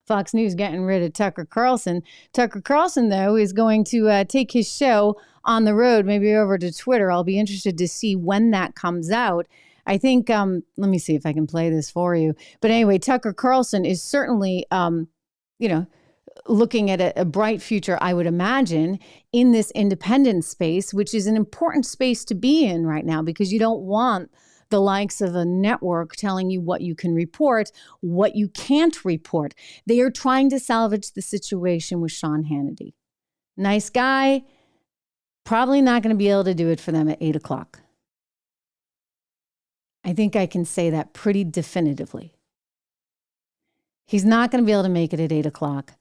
Fox News getting rid of Tucker Carlson. Tucker Carlson, though, is going to take his show on the road, maybe over to Twitter. I'll be interested to see when that comes out. I think, let me see if I can play this for you. But anyway, Tucker Carlson is certainly, looking at a bright future, I would imagine, in this independent space, which is an important space to be in right now, because you don't want the likes of a network telling you what you can report, what you can't report. They are trying to salvage the situation with Sean Hannity. Nice guy, probably not going to be able to do it for them at 8 o'clock. I think I can say that pretty definitively. He's not going to be able to make it at 8 o'clock.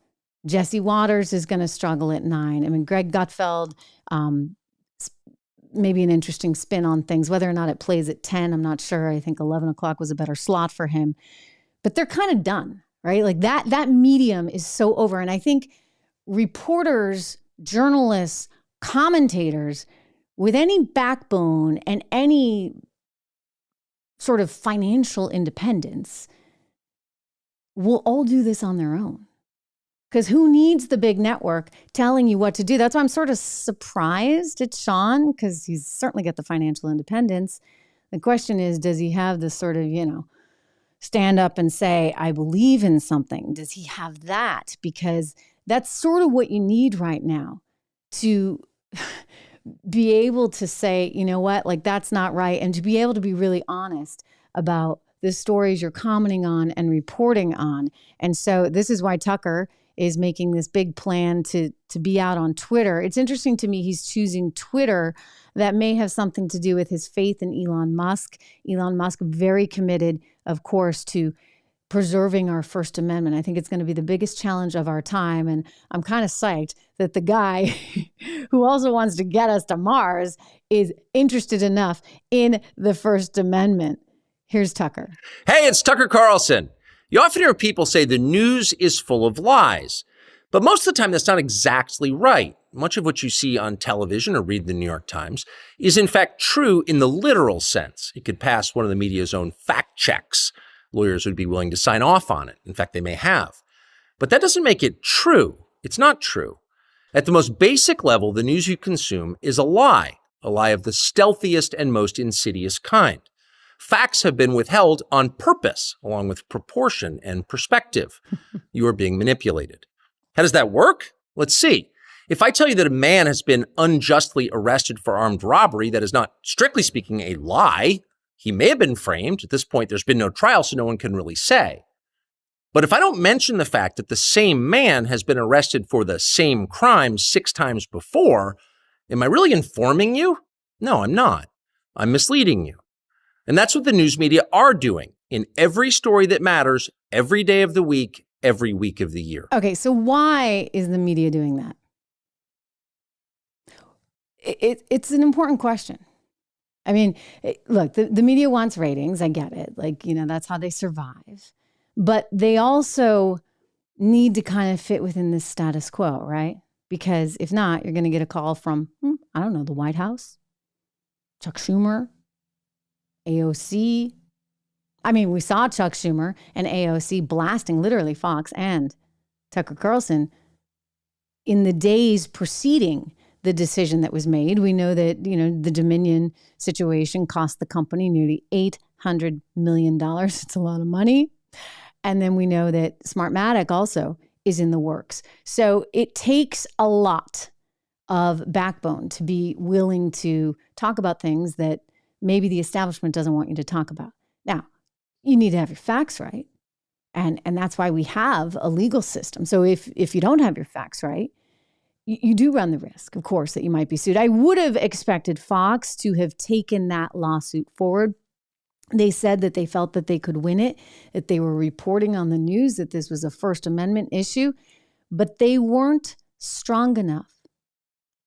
Jesse Waters is going to struggle at 9. I mean, Greg Gutfeld, maybe an interesting spin on things. Whether or not it plays at 10, I'm not sure. I think 11 o'clock was a better slot for him. But they're kind of done, right? Like that medium is so over. And I think reporters, journalists, commentators with any backbone and any sort of financial independence will all do this on their own. Because who needs the big network telling you what to do? That's why I'm sort of surprised at Sean, because he's certainly got the financial independence. The question is, does he have the sort of, stand up and say, I believe in something? Does he have that? Because that's sort of what you need right now to be able to say, you know what, like that's not right. And to be able to be really honest about the stories you're commenting on and reporting on. And so this is why Tucker is making this big plan to be out on Twitter. It's interesting to me he's choosing Twitter. That may have something to do with his faith in Elon Musk. Elon Musk very committed, of course, to preserving our First Amendment. I think it's going to be the biggest challenge of our time. And I'm kind of psyched that the guy who also wants to get us to Mars is interested enough in the First Amendment. Here's Tucker. Hey, it's Tucker Carlson. You often hear people say the news is full of lies, but most of the time that's not exactly right. Much of what you see on television or read the New York Times is in fact true in the literal sense. It could pass one of the media's own fact checks. Lawyers would be willing to sign off on it. In fact, they may have. But that doesn't make it true. It's not true. At the most basic level, the news you consume is a lie of the stealthiest and most insidious kind. Facts have been withheld on purpose, along with proportion and perspective. You are being manipulated. How does that work? Let's see. If I tell you that a man has been unjustly arrested for armed robbery, that is not, strictly speaking, a lie. He may have been framed. At this point, there's been no trial, so no one can really say. But if I don't mention the fact that the same man has been arrested for the same crime 6 times before, am I really informing you? No, I'm not. I'm misleading you. And that's what the news media are doing in every story that matters, every day of the week, every week of the year. Okay, so why is the media doing that? It's an important question. I mean, look, the media wants ratings. I get it. Like, that's how they survive. But they also need to kind of fit within this status quo, right? Because if not, you're going to get a call from, I don't know, the White House, Chuck Schumer, AOC. I mean, we saw Chuck Schumer and AOC blasting literally Fox and Tucker Carlson in the days preceding the decision that was made. We know that, the Dominion situation cost the company nearly $800 million. It's a lot of money. And then we know that Smartmatic also is in the works. So it takes a lot of backbone to be willing to talk about things that maybe the establishment doesn't want you to talk about. Now, you need to have your facts right. And that's why we have a legal system. So if you don't have your facts right, you do run the risk, of course, that you might be sued. I would have expected Fox to have taken that lawsuit forward. They said that they felt that they could win it, that they were reporting on the news, that this was a First Amendment issue, but they weren't strong enough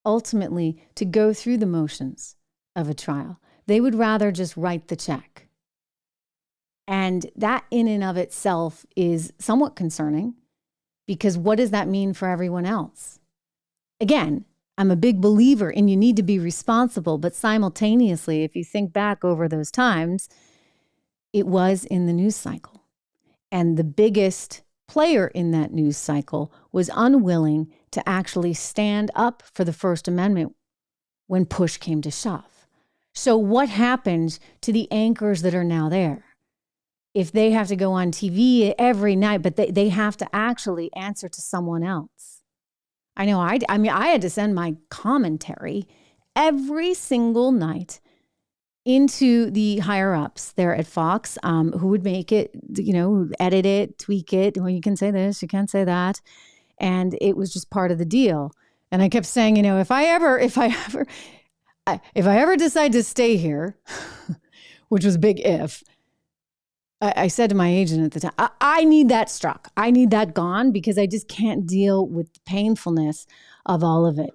ultimately to go through the motions of a trial. They would rather just write the check. And that in and of itself is somewhat concerning, because what does that mean for everyone else? Again, I'm a big believer in you need to be responsible, but simultaneously, if you think back over those times, it was in the news cycle. And the biggest player in that news cycle was unwilling to actually stand up for the First Amendment when push came to shove. So what happens to the anchors that are now there? If they have to go on TV every night, but they have to actually answer to someone else. I know, I had to send my commentary every single night into the higher ups there at Fox, who would make it, edit it, tweak it. Well, you can say this, you can't say that. And it was just part of the deal. And I kept saying, if I ever decide to stay here, which was a big if, I said to my agent at the time, I need that struck. I need that gone because I just can't deal with the painfulness of all of it.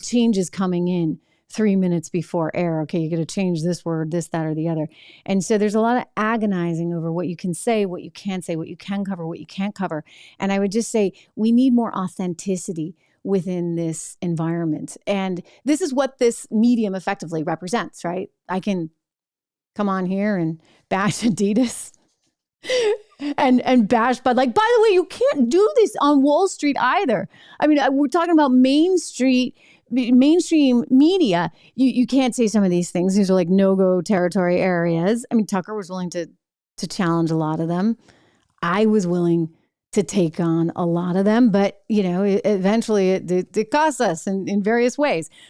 Changes coming in 3 minutes before air. Okay, you got to change this word, this, that, or the other. And so there's a lot of agonizing over what you can say, what you can't say, what you can cover, what you can't cover. And I would just say we need more authenticity within this environment. And this is what this medium effectively represents, right? I can come on here and bash Adidas and bash Bud. Like, by the way, you can't do this on Wall Street either. I mean, we're talking about mainstream media. You can't say some of these things. These are like no-go territory areas. I mean, Tucker was willing to challenge a lot of them. I was willing to take on a lot of them, but eventually it costs us in various ways.